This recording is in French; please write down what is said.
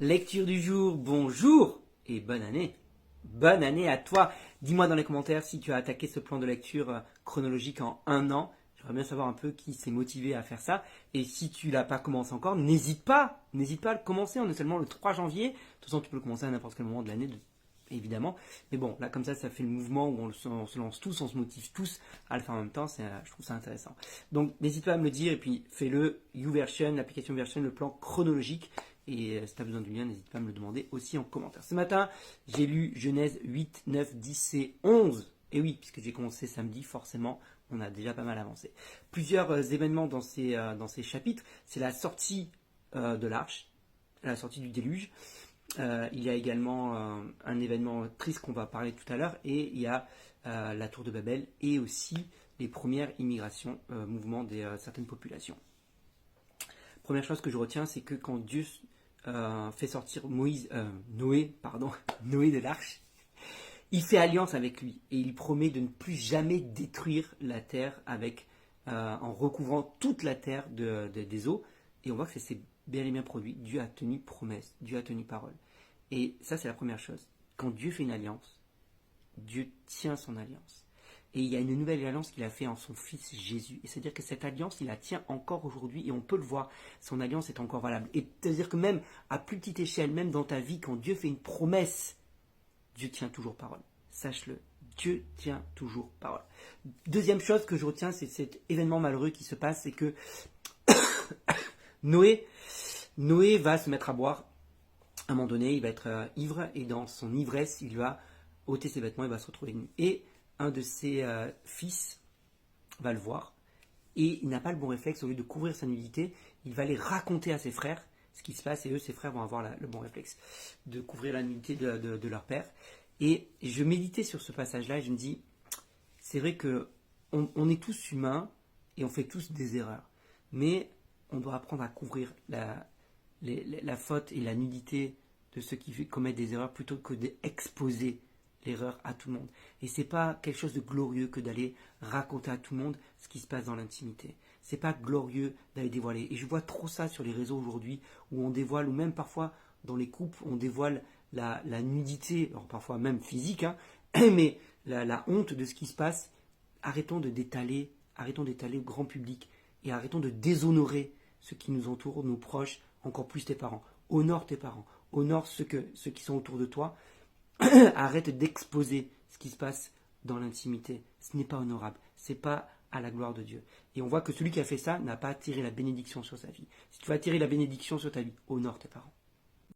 Lecture du jour, bonjour et bonne année. Bonne année à toi. Dis-moi dans les commentaires si tu as attaqué ce plan de lecture chronologique en un an. J'aimerais bien savoir un peu qui s'est motivé à faire ça. Et si tu l'as pas commencé encore, n'hésite pas à le commencer. On est seulement le 3 janvier. De toute façon, tu peux le commencer à n'importe quel moment de l'année, évidemment. Mais bon, là, comme ça fait le mouvement où on se lance tous, on se motive tous à le faire en même temps. Je trouve ça intéressant. Donc, n'hésite pas à me le dire et puis fais-le. YouVersion, l'application Version, le plan chronologique. Et si tu as besoin du lien, n'hésite pas à me le demander aussi en commentaire. Ce matin, j'ai lu Genèse 8, 9, 10 et 11. Et oui, puisque j'ai commencé samedi, forcément, on a déjà pas mal avancé. Plusieurs événements dans ces chapitres. C'est la sortie de l'arche, la sortie du déluge. Il y a également un événement triste qu'on va parler tout à l'heure. Et il y a la tour de Babel et aussi les premières immigrations, mouvements des certaines populations. Première chose que je retiens, c'est que quand Dieu fait sortir Noé de l'arche, il fait alliance avec lui et il promet de ne plus jamais détruire la terre en recouvrant toute la terre des eaux. Et on voit que c'est bien et bien produit. Dieu a tenu promesse, Dieu a tenu parole. Et ça, c'est la première chose. Quand Dieu fait une alliance, Dieu tient son alliance. Et il y a une nouvelle alliance qu'il a fait en son Fils Jésus. Et c'est-à-dire que cette alliance, il la tient encore aujourd'hui et on peut le voir. Son alliance est encore valable. Et c'est-à-dire que même à plus petite échelle, même dans ta vie, quand Dieu fait une promesse, Dieu tient toujours parole. Sache-le. Dieu tient toujours parole. Deuxième chose que je retiens, c'est cet événement malheureux qui se passe, c'est que Noé va se mettre à boire. À un moment donné, il va être ivre et dans son ivresse, il va ôter ses vêtements et va se retrouver nu. Et un de ses fils va le voir et il n'a pas le bon réflexe. Au lieu de couvrir sa nudité, il va aller raconter à ses frères ce qui se passe et eux, ses frères, vont avoir le bon réflexe de couvrir la nudité de leur père. Et je méditais sur ce passage-là et je me dis, c'est vrai que on est tous humains et on fait tous des erreurs, mais on doit apprendre à couvrir la faute et la nudité de ceux qui commettent des erreurs plutôt que d'exposer l'erreur à tout le monde. Et c'est pas quelque chose de glorieux que d'aller raconter à tout le monde ce qui se passe dans l'intimité. C'est pas glorieux d'aller dévoiler. Et je vois trop ça sur les réseaux aujourd'hui où on dévoile, ou même parfois dans les couples, on dévoile la nudité, alors parfois même physique, hein, mais la honte de ce qui se passe. Arrêtons d'étaler au grand public et arrêtons de déshonorer ceux qui nous entourent, nos proches, encore plus tes parents. Honore tes parents, honore ceux qui sont autour de toi. Arrête d'exposer ce qui se passe dans l'intimité. Ce n'est pas honorable. Ce n'est pas à la gloire de Dieu. Et on voit que celui qui a fait ça n'a pas attiré la bénédiction sur sa vie. Si tu veux attirer la bénédiction sur ta vie, honore tes parents.